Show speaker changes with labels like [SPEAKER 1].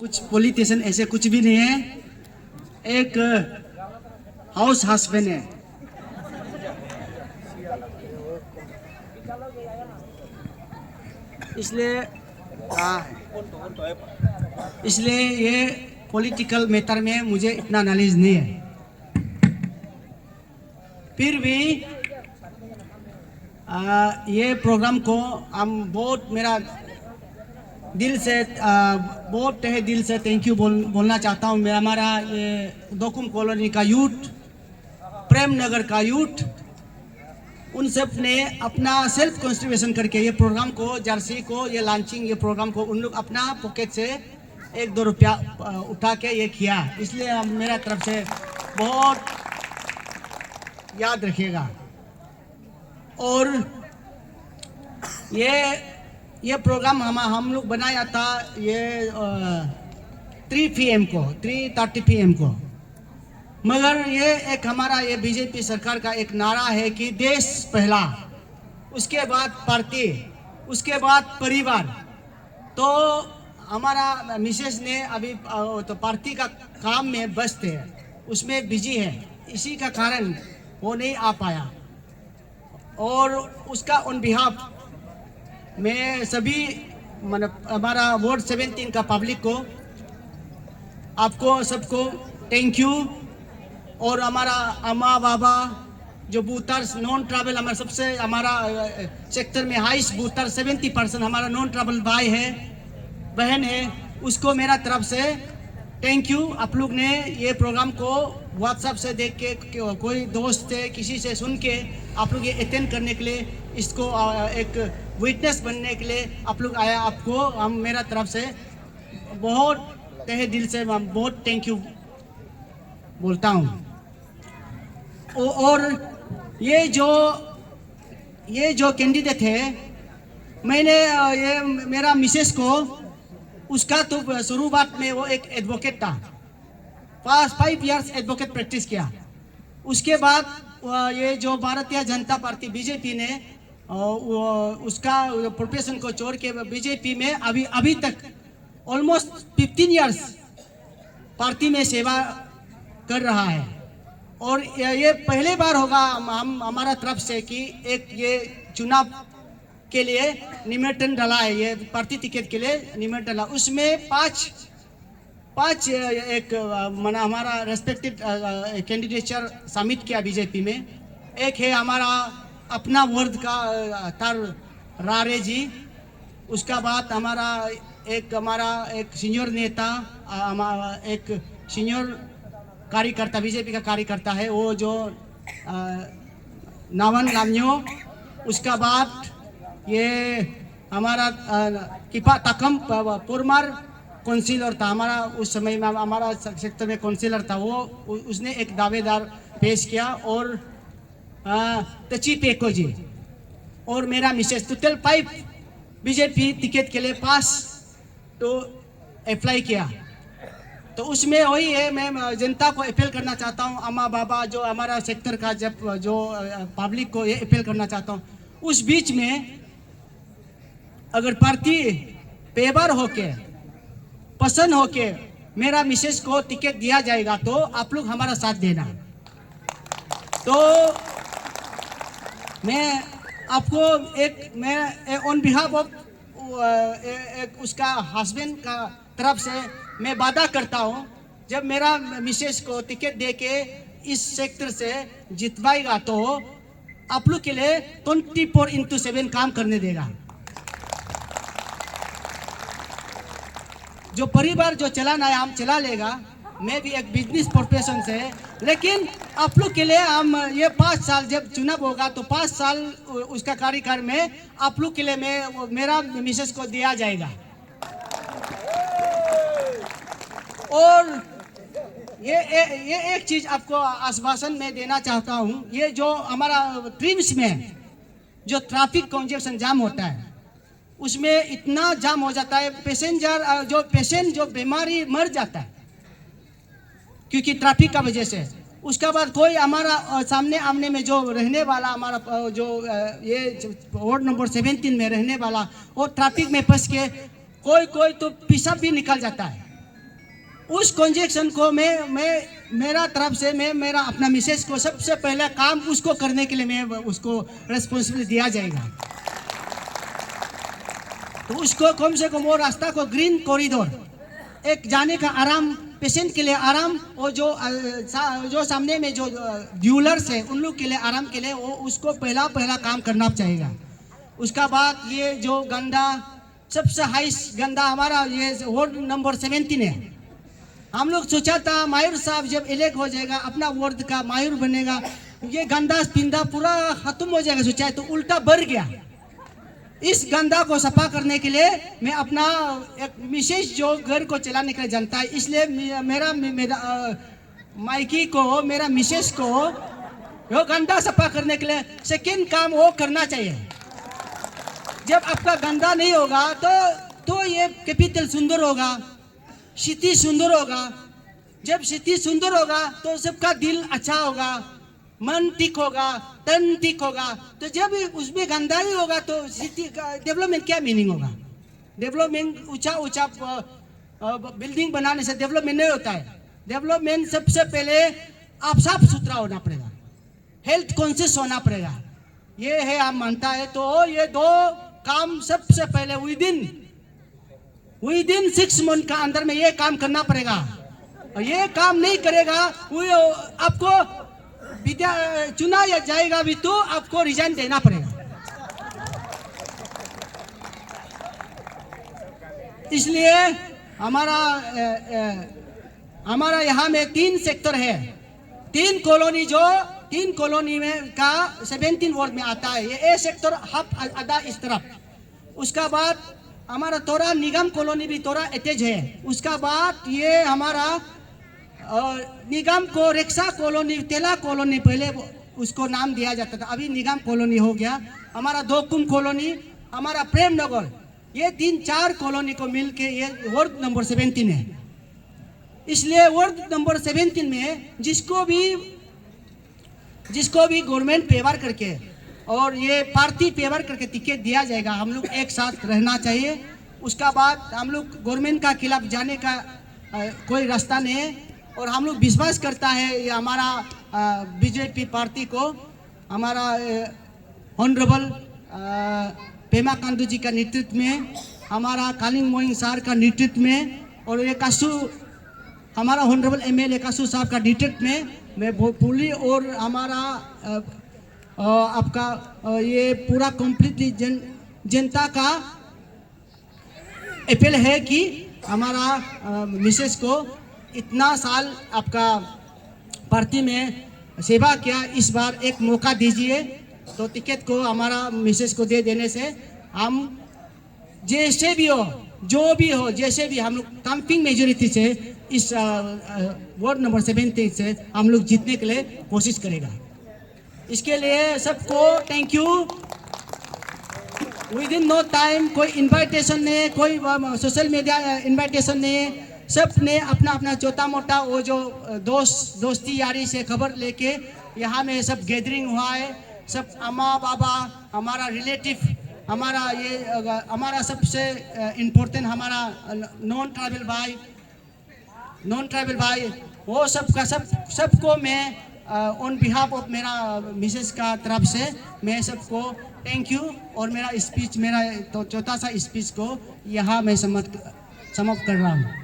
[SPEAKER 1] कुछ पॉलिटिशियन ऐसे कुछ भी नहीं है, एक हाउस हस्बैंड है। इसलिए ये पॉलिटिकल मैटर में मुझे इतना नॉलेज नहीं है। फिर भी ये प्रोग्राम को हम बहुत मेरा दिल से बहुत तहे दिल से थैंक यू बोलना चाहता हूँ। मैं हमारा ये दोकुम कॉलोनी का यूथ, प्रेम नगर का यूथ, उन सब ने अपना सेल्फ कंट्रीब्यूशन करके ये प्रोग्राम को, जर्सी को, ये लॉन्चिंग, ये प्रोग्राम को उन लोग अपना पॉकेट से 1-2 रुपया उठा के ये किया। इसलिए मेरा तरफ से बहुत याद रखिएगा। और ये प्रोग्राम हम लोग बनाया था ये 3 PM को, 3:30 PM को। मगर ये एक हमारा ये बीजेपी सरकार का एक नारा है कि देश पहला, उसके बाद पार्टी, उसके बाद परिवार। तो हमारा मिसेस ने अभी तो पार्टी का काम में व्यस्त है, उसमें बिजी है, इसी का कारण वो नहीं आ पाया। और उसका ऑन बिहाफ मैं सभी मतलब हमारा वार्ड 17 का पब्लिक को, आपको सबको थैंक यू। और हमारा अम्मा बाबा जो बूथर्स नॉन ट्रैवल, हमारा सबसे हमारा सेक्टर में हाईएस्ट बूथर 70% हमारा नॉन ट्रैवल भाई है, बहन है, उसको मेरा तरफ से थैंक यू। आप लोग ने ये प्रोग्राम को व्हाट्सएप से देख के, कोई दोस्त से किसी से सुन के आप लोग ये अटेंड करने के लिए, इसको एक विटनेस बनने के लिए आप लोग आया। आपको हम मेरा तरफ से बहुत तहे दिल से बहुत थैंक यू बोलता हूँ। और ये जो कैंडिडेट है, मैंने ये मेरा मिसेस को, उसका तो शुरुआत में वो एक एडवोकेट था, 5 इयर्स एडवोकेट प्रैक्टिस किया। उसके बाद ये जो भारतीय जनता पार्टी बीजेपी ने उसका प्रोफेशन को छोड़ के बीजेपी में अभी तक ऑलमोस्ट 15 इयर्स पार्टी में सेवा कर रहा है। और ये पहले बार होगा हम हमारा तरफ से कि एक ये चुनाव के लिए निमंत्रण डाला है, ये पार्टी टिकट के लिए निमंत्रण डाला। उसमें पांच एक माना हमारा रेस्पेक्टेड कैंडिडेचर सबमिट किया बीजेपी में। एक है हमारा अपना वर्ड का तर रारे जी, उसका बाद हमारा एक सीनियर नेता, एक सीनियर कार्यकर्ता, बीजेपी का कार्यकर्ता है वो जो नावन लाम्यो। उसका बाद ये हमारा किपा तकम पुरमार काउंसिलर था, हमारा उस समय में हमारा सेक्टर में काउंसिलर था वो, उसने एक दावेदार पेश किया। और तची पेको जी और मेरा मिसेस, टोटल 5 बीजेपी टिकट के लिए पास तो अप्लाई किया। तो उसमें वही है, मैं जनता को अपील करना चाहता हूँ, अम्मा बाबा जो हमारा सेक्टर का जब जो पब्लिक को ये अपील करना चाहता हूँ, उस बीच में अगर पार्टी पेवर होके पसंद होके मेरा मिसेस को टिकट दिया जाएगा तो आप लोग हमारा साथ देना। तो मैं आपको मैं ऑन बिहाफ ऑफ उसका हस्बैंड का तरफ से मैं वादा करता हूँ, जब मेरा मिसेस को टिकट दे के इस सेक्टर से जितवाएगा तो आप लोग के लिए 24/7 काम करने देगा। जो परिवार जो चलाना है हम चला लेगा, मैं भी एक बिजनेस प्रोफेशन से, लेकिन आप लोग के लिए हम ये 5 साल जब चुनाव होगा तो 5 साल उसका कार्यकाल में आप लोग के लिए मेरा मिसेस को दिया जाएगा। और ये एक चीज आपको आश्वासन में देना चाहता हूँ, ये जो हमारा ट्रिम्स में जो ट्रैफिक कंजेशन जाम होता है, उसमें इतना जाम हो जाता है, पेशेंट जो बीमारी मर जाता है क्योंकि ट्रैफिक का वजह से। उसके बाद कोई हमारा सामने आमने में जो रहने वाला हमारा जो ये वार्ड नंबर 17 में रहने वाला, वो ट्रैफिक में फंस के कोई तो पेशाब भी निकल जाता है। उस कंजेक्शन को मैं मेरा तरफ से मैं मेरा अपना मिसेज को सबसे पहला काम उसको करने के लिए मैं उसको रेस्पॉन्सिबिलिटी दिया जाएगा। तो उसको कम से कम वो रास्ता को ग्रीन कॉरिडोर, एक जाने का आराम, पेशेंट के लिए आराम, और जो सामने में जो ड्यूलर्स है उन लोग के लिए आराम के लिए वो उसको पहला काम करना चाहिए। उसका बाद ये जो गंदा सबसे हाईएस्ट गंदा हमारा ये वार्ड नंबर 17 है। हम लोग सोचा था मायूर साहब जब इलेक्ट हो जाएगा अपना वार्ड का मायूर बनेगा, ये गंदा पिंदा पूरा खत्म हो जाएगा, सोचा है तो उल्टा बढ़ गया। इस गंदा को सफा करने के लिए मैं अपना एक विशेष जो घर को चलाने के लिए जानता है, इसलिए मेरा माइकी को मेरा मिसेस को वो गंदा सफा करने के लिए सेकेंड काम वो करना चाहिए। जब आपका गंदा नहीं होगा तो ये कैपिटल सुंदर होगा, सिटी सुंदर होगा। जब सिटी सुंदर होगा तो सबका दिल अच्छा होगा, मन ठीक होगा, तन ठीक होगा। तो जब उसमें गंदा ही होगा तो सिटी का डेवलपमेंट क्या मीनिंग होगा? डेवलपमेंट ऊंचा बिल्डिंग बनाने से डेवलपमेंट नहीं होता है। डेवलपमेंट सबसे पहले आप साफ सुथरा होना पड़ेगा, हेल्थ कॉन्शियस होना पड़ेगा। ये है आप मानता है तो ये दो काम सबसे पहले विदिन 6 मंथ का अंदर में ये काम करना पड़ेगा। और ये काम नहीं करेगा वो आपको चुना या जाएगा भी तो आपको रिजाइन देना पड़ेगा। इसलिए हमारा यहाँ में 3 सेक्टर है, 3 कॉलोनी में का 17 वार्ड में आता है। ये ए सेक्टर हब आधा इस तरफ, उसका बाद हमारा थोड़ा निगम कॉलोनी भी थोड़ा अटैच है। उसका बाद ये हमारा निगम को रिक्शा कॉलोनी, तेला कॉलोनी पहले उसको नाम दिया जाता था, अभी निगम कॉलोनी हो गया। हमारा दोकुम कॉलोनी, हमारा प्रेम नगर, ये 3-4 कॉलोनी को मिलके ये वार्ड नंबर 17 है। इसलिए वार्ड नंबर 17 में जिसको भी गवर्नमेंट फेवर करके और ये पार्टी फेवर करके टिकट दिया जाएगा, हम लोग एक साथ रहना चाहिए। उसका बाद हम लोग गवर्नमेंट का खिलाफ जाने का कोई रास्ता नहीं है। और हम लोग विश्वास करता है ये हमारा बीजेपी पार्टी को, हमारा ऑनरेबल पेमा खांडू जी का नेतृत्व में, हमारा कालिंग मोइंग सार का नेतृत्व में, और ये कासू हमारा ऑनरेबल एमएलए कासू साहब का नेतृत्व में मैं भोजपुरी और हमारा आपका ये पूरा कम्प्लीटली जनता का अपील है कि हमारा मिसेस को इतना साल आपका पार्टी में सेवा किया, इस बार एक मौका दीजिए। तो टिकट को हमारा मिसेस को दे देने से हम जैसे भी हो, जो भी हो, जैसे भी हम लोग कम्पिंग मेजोरिटी से इस वार्ड नंबर 17 से हम लोग जीतने के लिए कोशिश करेगा। इसके लिए सबको thank you. Within no time कोई इनविटेशन नहीं, कोई सोशल मीडिया इनविटेशन नहीं, सब ने अपना अपना छोटा मोटा वो जो दोस्ती यारी से खबर लेके यहाँ में सब गैदरिंग हुआ है। सब अम्मा बाबा, हमारा रिलेटिव, हमारा सबसे इम्पोर्टेंट हमारा नॉन ट्राइबल भाई, वो सबको मैं ऑन बिहाफ ऑफ मेरा मिसेस का तरफ से मैं सबको थैंक यू। और मेरा स्पीच, मेरा तो छोटा सा स्पीच को यहाँ मैं समाप्त कर रहा हूँ।